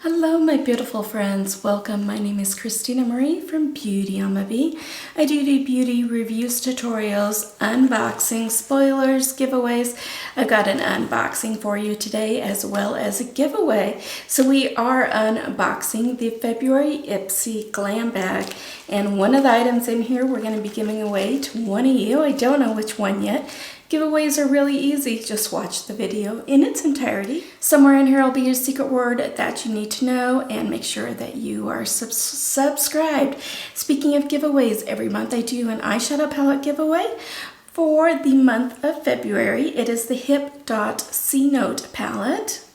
Hello my beautiful friends, welcome. My name is Christina Marie from Beauty on My Bee. I do beauty reviews, tutorials, unboxing, spoilers, giveaways. I've got an unboxing for you today as well as a giveaway. So we are unboxing the February iPsy Glam Bag, and one of the items in here we're going to be giving away to one of you. I don't know which one yet. Giveaways are really easy. Just watch the video in its entirety. Somewhere in here will be your secret word that you need to know, and make sure that you are subscribed. Speaking of giveaways, every month I do an eyeshadow palette giveaway. For the month of February, it is the Hip Dot C Note palette.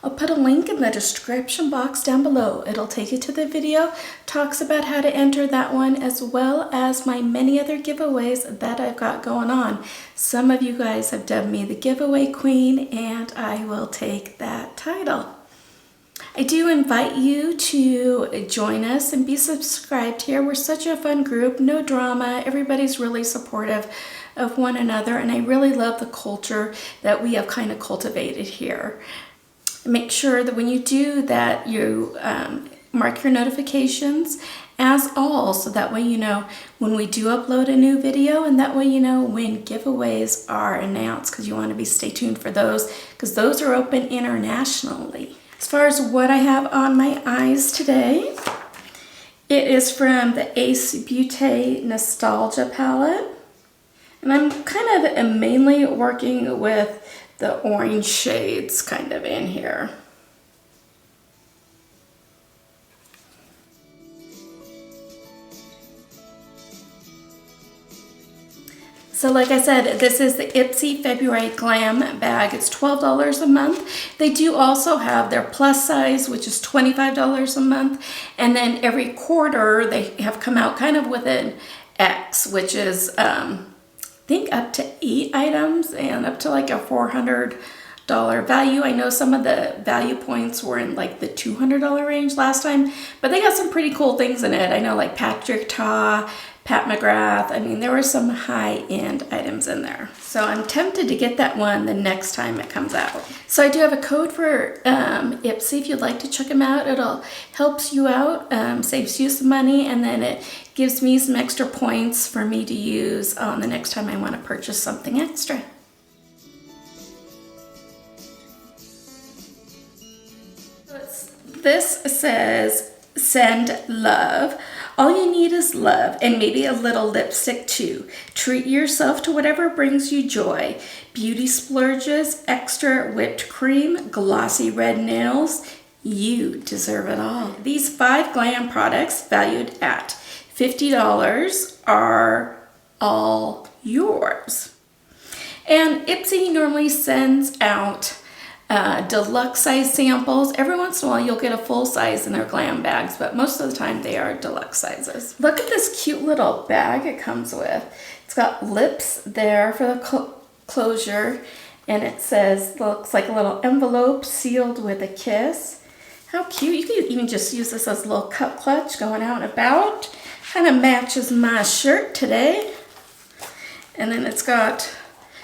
I'll put a link in the description box down below. It'll take you to the video, talks about how to enter that one, as well as my many other giveaways that I've got going on. Some of you guys have dubbed me the giveaway queen, and I will take that title. I do invite you to join us and be subscribed here. We're such a fun group, no drama. Everybody's really supportive of one another, and I really love the culture that we have kind of cultivated here. Make sure that when you do that, you mark your notifications as all, so that way you know when we do upload a new video, and that way you know when giveaways are announced, because you want to stay tuned for those, because those are open internationally. As far as what I have on my eyes today, it is from the Ace Beauty Nostalgia palette, and I'm kind of mainly working with the orange shades kind of in here. So like I said, this is the iPsy February Glam Bag. It's $12 a month. They do also have their plus size, which is $25 a month. And then every quarter they have come out kind of with an X, which is I think up to 8 items and up to like a $400 value. I know some of the value points were in like the $200 range last time, but they got some pretty cool things in it. I know like Pat McGrath. I mean, there were some high-end items in there. So I'm tempted to get that one the next time it comes out. So I do have a code for iPsy if you'd like to check them out. It'll helps you out, saves you some money, and then it gives me some extra points for me to use on the next time I want to purchase something extra. This says, "Send love. All you need is love, and maybe a little lipstick too. Treat yourself to whatever brings you joy. Beauty splurges, extra whipped cream, glossy red nails. You deserve it all." These 5 glam products, valued at $50, are all yours. And iPsy normally sends out deluxe size samples. Every once in a while you'll get a full size in their glam bags, but most of the time they are deluxe sizes. Look at this cute little bag it comes with. It's got lips there for the closure, and it says, looks like a little envelope sealed with a kiss. How cute. You could even just use this as a little cup clutch going out and about. Kind of matches my shirt today. And then it's got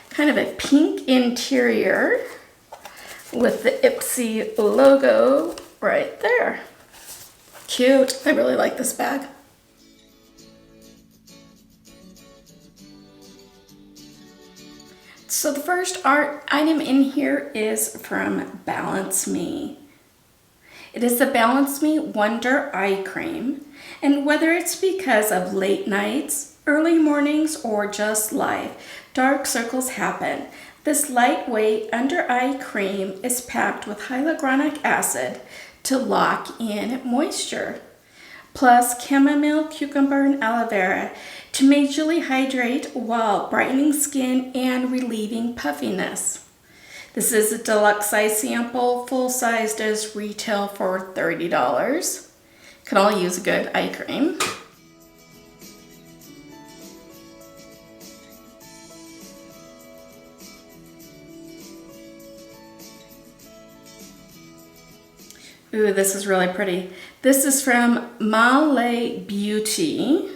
kind of a pink interior with the iPsy logo right there. Cute. I really like this bag. So the first art item in here is from Balance Me. It is the Balance Me Wonder Eye Cream, and whether it's because of late nights, early mornings, or just life, dark circles happen. This lightweight under eye cream is packed with hyaluronic acid to lock in moisture, plus chamomile, cucumber, and aloe vera to majorly hydrate while brightening skin and relieving puffiness. This is a deluxe size sample. Full size does retail for $30. Can all use a good eye cream. Ooh, this is really pretty. This is from Malay Beauty.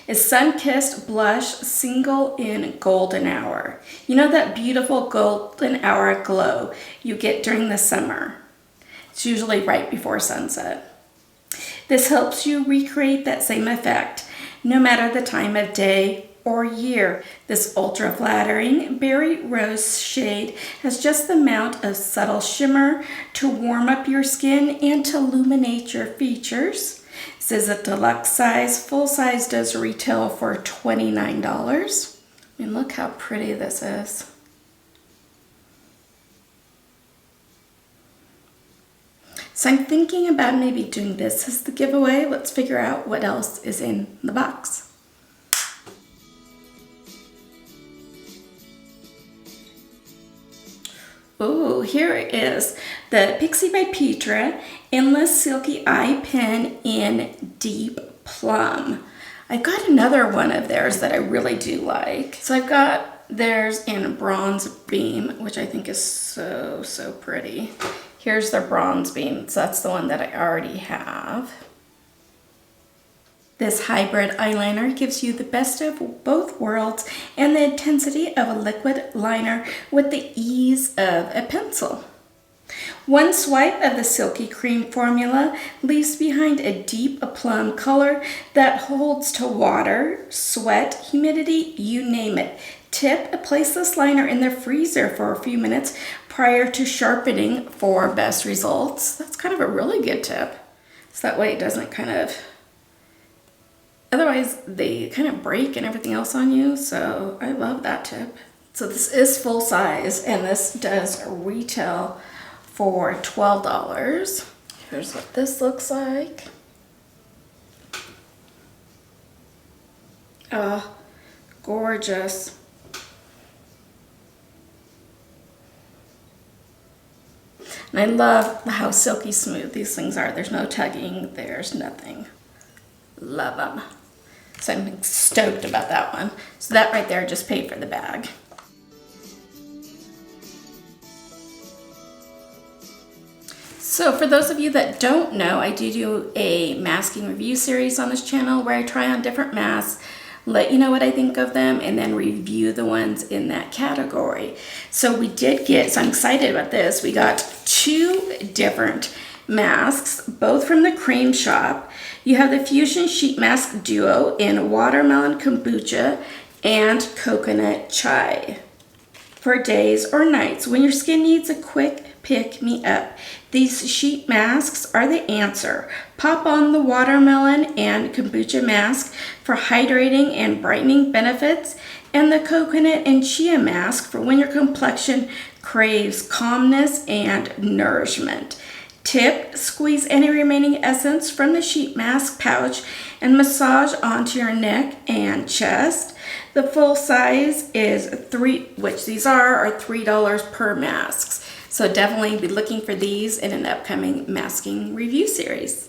is Sun-Kissed Blush Single in Golden Hour. You know that beautiful golden hour glow you get during the summer? It's usually right before sunset. This helps you recreate that same effect, no matter the time of day or year. This ultra flattering berry rose shade has just the amount of subtle shimmer to warm up your skin and to illuminate your features. This is a deluxe size. Full size does retail for $29. I mean, look how pretty this is. So I'm thinking about maybe doing this as the giveaway. Let's figure out what else is in the box. Oh, here is the Pixie by Petra Endless Silky Eye Pen in Deep Plum. I've got another one of theirs that I really do like. So I've got theirs in Bronze Beam, which I think is so, so pretty. Here's their Bronze Beam, so that's the one that I already have. This hybrid eyeliner gives you the best of both worlds and the intensity of a liquid liner with the ease of a pencil. One swipe of the Silky Cream formula leaves behind a deep plum color that holds to water, sweat, humidity, you name it. Tip, place this liner in the freezer for a few minutes prior to sharpening for best results. That's kind of a really good tip. So that way it doesn't kind of... Otherwise, they kind of break and everything else on you, so I love that tip. So this is full size, and this does retail for $12. Here's what this looks like. Oh, gorgeous. And I love how silky smooth these things are. There's no tugging, there's nothing. Love them. So I'm stoked about that one. So that right there just paid for the bag. So for those of you that don't know, I do a masking review series on this channel where I try on different masks, let you know what I think of them, and then review the ones in that category. So we did get, so I'm excited about this, we got 2 different masks, both from the Cream Shop. You have the Fusion Sheet Mask Duo in Watermelon Kombucha and Coconut Chai. For days or nights when your skin needs a quick pick-me-up, these sheet masks are the answer. Pop on the Watermelon and Kombucha mask for hydrating and brightening benefits, and the Coconut and Chia mask for when your complexion craves calmness and nourishment. Tip, squeeze any remaining essence from the sheet mask pouch and massage onto your neck and chest. The full size is which these are $3 per masks. So definitely be looking for these in an upcoming masking review series.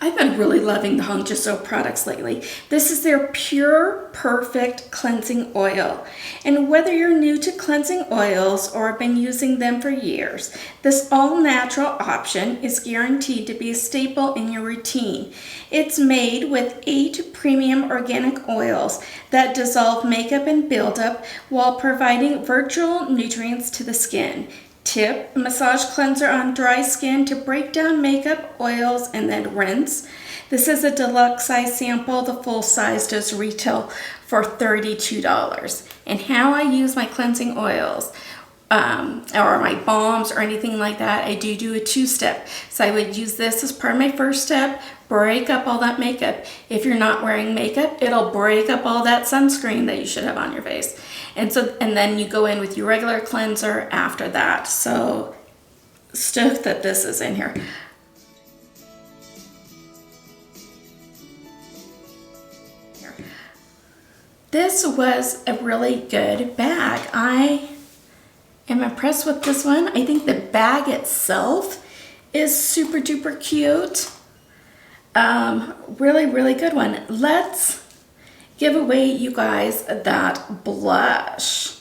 I've been really loving the Hong Jiso products lately. This is their Pure Perfect Cleansing Oil. And whether you're new to cleansing oils or have been using them for years, this all-natural option is guaranteed to be a staple in your routine. It's made with 8 premium organic oils that dissolve makeup and buildup while providing virtual nutrients to the skin. Tip, massage cleanser on dry skin to break down makeup, oils, and then rinse. This is a deluxe size sample. The full size does retail for $32. And how I use my cleansing oils or my balms or anything like that, I do a 2-step. So I would use this as part of my first step, break up all that makeup. If you're not wearing makeup, it'll break up all that sunscreen that you should have on your face. And then you go in with your regular cleanser after that. So stoked that this is in here. This was a really good bag. I am impressed with this one. I think the bag itself is super duper cute. Really, really good one. Let's give away, you guys, that blush.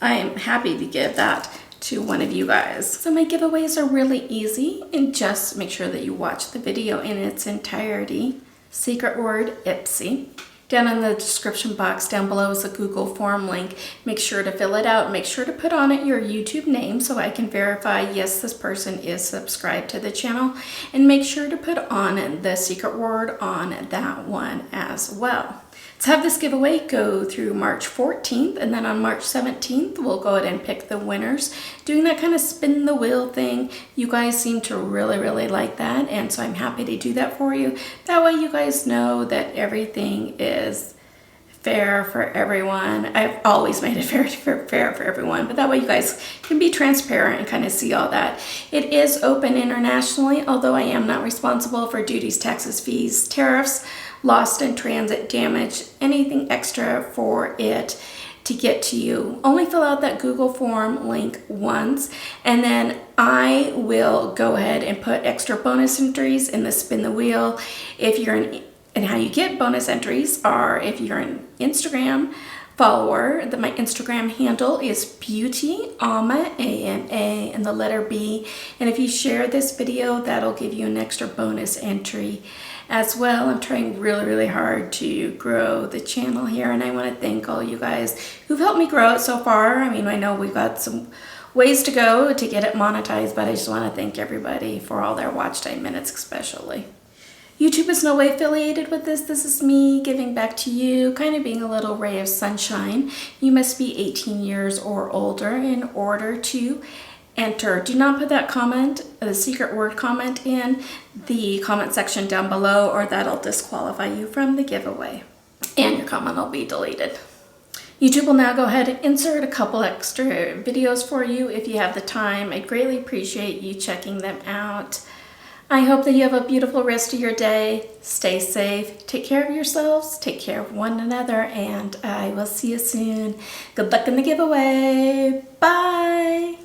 I am happy to give that to one of you guys. So my giveaways are really easy, and just make sure that you watch the video in its entirety. Secret word, Ipsy. Down in the description box down below is a Google form link. Make sure to fill it out. Make sure to put on it your YouTube name so I can verify, yes, this person is subscribed to the channel. And make sure to put on the secret word on that one as well. Let's have this giveaway go through March 14th, and then on March 17th, we'll go ahead and pick the winners. Doing that kind of spin the wheel thing, you guys seem to really like that, and so I'm happy to do that for you. That way you guys know that everything is fair for everyone. I've always made it fair for everyone, but that way you guys can be transparent and kind of see all that. It is open internationally, although I am not responsible for duties, taxes, fees, tariffs, lost in transit, damage, anything extra for it to get to you. Only fill out that Google form link once, and then I will go ahead and put extra bonus entries in the spin the wheel. If you're in, and how you get bonus entries are if you're an Instagram follower, my Instagram handle is beauty, AMA, A-M-A, and the letter B. And if you share this video, that'll give you an extra bonus entry as well. I'm trying really hard to grow the channel here, and I want to thank all you guys who've helped me grow it so far. I mean, I know we've got some ways to go to get it monetized, but I just want to thank everybody for all their watch time minutes especially. YouTube is no way affiliated with this. This is me giving back to you, kind of being a little ray of sunshine. You must be 18 years or older in order to enter. Do not put that comment, the secret word comment, in the comment section down below, or that'll disqualify you from the giveaway, and your comment will be deleted. YouTube will now go ahead and insert a couple extra videos for you if you have the time. I'd greatly appreciate you checking them out. I hope that you have a beautiful rest of your day. Stay safe, take care of yourselves, take care of one another, and I will see you soon. Good luck in the giveaway. Bye.